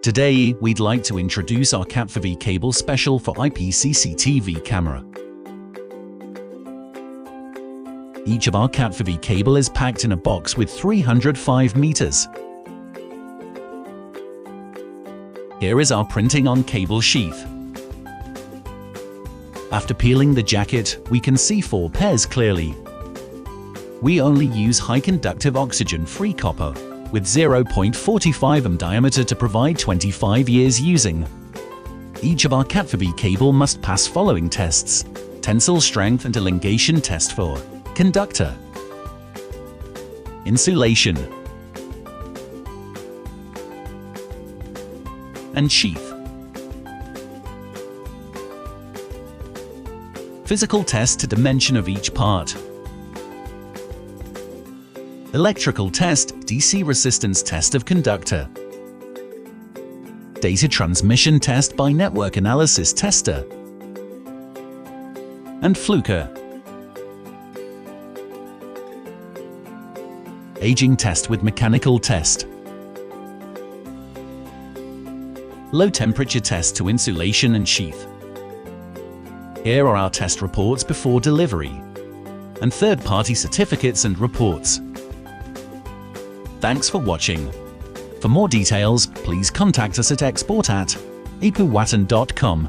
Today, we'd like to introduce our Cat4V cable special for IP CCTV camera. Each of our Cat4V cable is packed in a box with 305 meters. Here is our printing on cable sheath. After peeling the jacket, we can see 4 pairs clearly. We only use high conductive oxygen-free copper, with 0.45 mm diameter to provide 25 years using. Each of our Cat4V cable must pass following tests: tensile strength and elongation test for conductor, insulation, and sheath. Physical test to dimension of each part. Electrical test, DC resistance test of conductor. Data transmission test by network analysis tester. And fluker. Aging test with mechanical test. Low temperature test to insulation and sheath. Here are our test reports before delivery, and third-party certificates and reports. Thanks for watching. For more details, please contact us at export@aipuwatan.com.